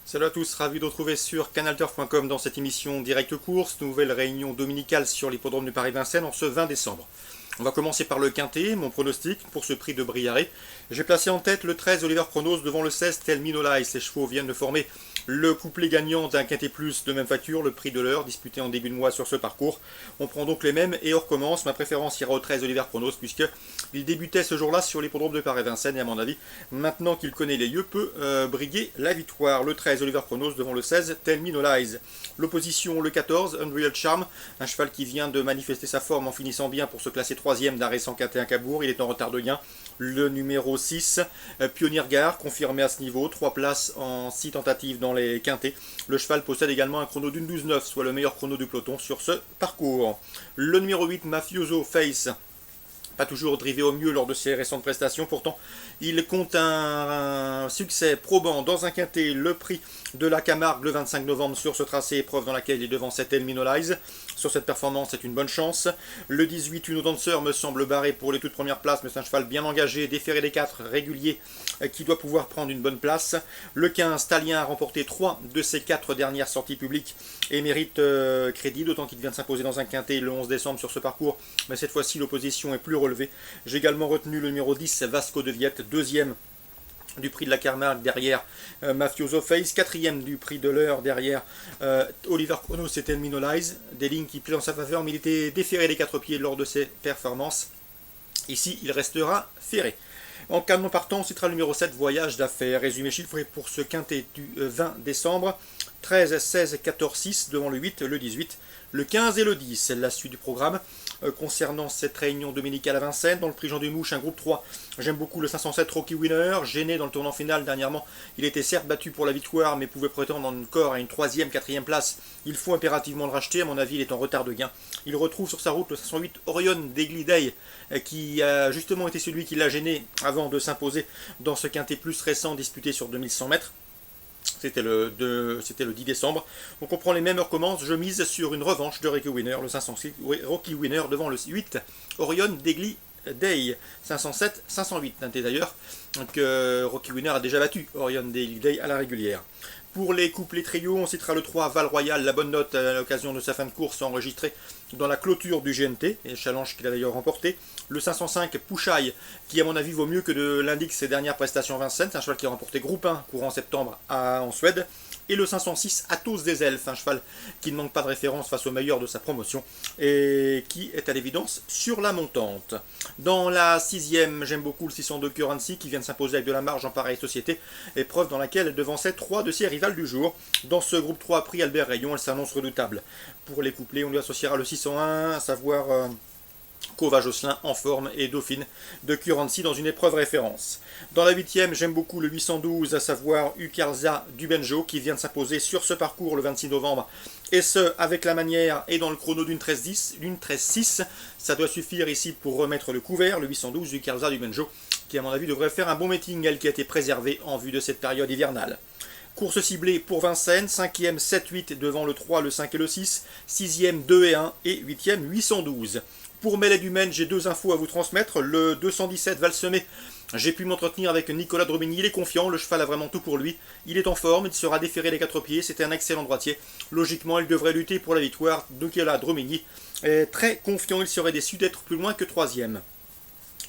Salut à tous, ravi de retrouver sur canalturf.com dans cette émission Direct Course, nouvelle réunion dominicale sur l'hippodrome de Paris-Vincennes en ce 20 décembre. On va commencer par le quintet, mon pronostic pour ce prix de Briaré. J'ai placé en tête le 13 Oliver Pronos devant le 16 Tell Me No Lies. Ces chevaux viennent de former le couplet gagnant d'un quintet plus de même facture, le prix de l'heure, disputé en début de mois sur ce parcours. On prend donc les mêmes et on recommence. Ma préférence ira au 13 Oliver Pronos puisqu'il débutait ce jour-là sur l'hippodrome de Paris-Vincennes et à mon avis, maintenant qu'il connaît les lieux, peut briguer la victoire. Le 13 Oliver Pronos devant le 16 Tell Me No Lies. L'opposition, le 14 Unreal Charm, un cheval qui vient de manifester sa forme en finissant bien pour se classer 3e d'un récent quintet à Cabourg. Il est en retard de gain. Le numéro 6, Pionnier Gare, confirmé à ce niveau, 3 places en 6 tentatives dans les quintets. Le cheval possède également un chrono d'une 12-9, soit le meilleur chrono du peloton sur ce parcours. Le numéro 8, Mafioso Face, pas toujours drivé au mieux lors de ses récentes prestations, pourtant il compte un succès probant dans un quintet, le prix de la Camargue le 25 novembre sur ce tracé, épreuve dans laquelle il est devant 7 El Minolize. Sur cette performance, c'est une bonne chance. Le 18, Uno Dancer me semble barré pour les toutes premières places, mais c'est un cheval bien engagé, déféré des 4, régulier, qui doit pouvoir prendre une bonne place. Le 15, Talien a remporté 3 de ses 4 dernières sorties publiques et mérite crédit, d'autant qu'il vient de s'imposer dans un quintet le 11 décembre sur ce parcours, mais cette fois-ci l'opposition est plus relevée. J'ai également retenu le numéro 10, Vasco de Viette, deuxième du prix de la Camargue derrière Mafioso Face, quatrième du prix de l'heure derrière Oliver Chronos et Tell Me No Lies, des lignes qui plaisent en sa faveur, mais il était déféré des 4 pieds lors de ses performances. Ici, il restera ferré. En canon partant, on citera le numéro 7, Voyage d'affaires. Résumé chiffré pour ce quintet du 20 décembre. 13, 16, 14, 6 devant le 8, le 18, le 15 et le 10. C'est la suite du programme. Concernant cette réunion dominicale à Vincennes, dans le prix Jean Dumouche, un groupe 3, j'aime beaucoup le 507 Rocky Winner, gêné dans le tournant final dernièrement. Il était certes battu pour la victoire, mais pouvait prétendre encore à une 3e, 4e place. Il faut impérativement le racheter, à mon avis, il est en retard de gain. Il retrouve sur sa route le 508 Orion Degli qui a justement été celui qui l'a gêné avant de s'imposer dans ce quintet plus récent disputé sur 2100 mètres. C'était le 10 décembre. Donc on prend les mêmes heures commence. Je mise sur une revanche de Rocky Winner, le 506 Rocky Winner devant le 8 Orion Degli Day, 507, 508 d'ailleurs. Donc Rocky Winner a déjà battu Orion Degli Day à la régulière. Pour les couplets trio, on citera le 3 Val Royal, la bonne note à l'occasion de sa fin de course enregistrée dans la clôture du GNT, et challenge qu'il a d'ailleurs remporté. Le 505 Pouchaille, qui à mon avis vaut mieux que de l'indique ses dernières prestations Vincennes, c'est un cheval qui a remporté groupe 1 courant septembre en Suède. Et le 506 Athos des Elfes, un cheval qui ne manque pas de référence face au meilleur de sa promotion et qui est à l'évidence sur la montante. Dans la 6e, j'aime beaucoup le 602 Currency qui vient de s'imposer avec de la marge en pareille société, épreuve dans laquelle elle devançait 3 de ses rivales du jour. Dans ce groupe 3 prix Albert Rayon, elle s'annonce redoutable. Pour les couplets, on lui associera le 601, à savoir Cova Josselin en forme et Dauphine de Currency dans une épreuve référence. Dans la 8e, j'aime beaucoup le 812, à savoir Ukarza du Benjo, qui vient de s'imposer sur ce parcours le 26 novembre, et ce, avec la manière et dans le chrono d'une 13-10, d'une 13-6. Ça doit suffire ici pour remettre le couvert, le 812 Ukarza du Benjo, qui à mon avis devrait faire un bon meeting, elle qui a été préservée en vue de cette période hivernale. Course ciblée pour Vincennes, 5e 7-8 devant le 3, le 5 et le 6, 6e 2 et 1 et 8e 812. Pour Mêlée du Maine, j'ai 2 infos à vous transmettre. Le 217 Valsemé, j'ai pu m'entretenir avec Nicolas Dromigny, il est confiant, le cheval a vraiment tout pour lui. Il est en forme, il sera déféré les 4 pieds, c'était un excellent droitier. Logiquement, il devrait lutter pour la victoire. Nicolas Dromigny est très confiant, il serait déçu d'être plus loin que 3e.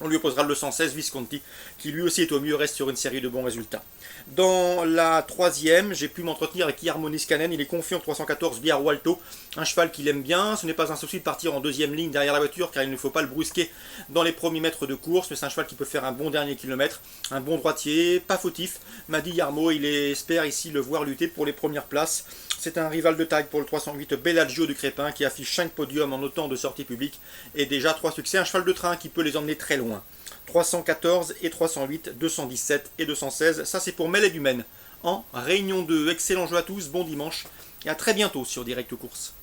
On lui opposera le 116 Visconti, qui lui aussi est au mieux, reste sur une série de bons résultats. Dans la 3e, j'ai pu m'entretenir avec Harmonis Canen, il est confiant 314 Biarro Alto, un cheval qu'il aime bien. Ce n'est pas un souci de partir en 2e ligne derrière la voiture, car il ne faut pas le brusquer dans les premiers mètres de course, mais c'est un cheval qui peut faire un bon dernier kilomètre, un bon droitier, pas fautif. M'a dit Yarmo, il espère ici le voir lutter pour les premières places. C'est un rival de taille pour le 308 Bellagio du Crépin qui affiche 5 podiums en autant de sorties publiques et déjà 3 succès. Un cheval de train qui peut les emmener très loin. 314 et 308, 217 et 216. Ça c'est pour Mêlée du Maine. En Réunion 2. Excellent jeu à tous, bon dimanche et à très bientôt sur Direct Course.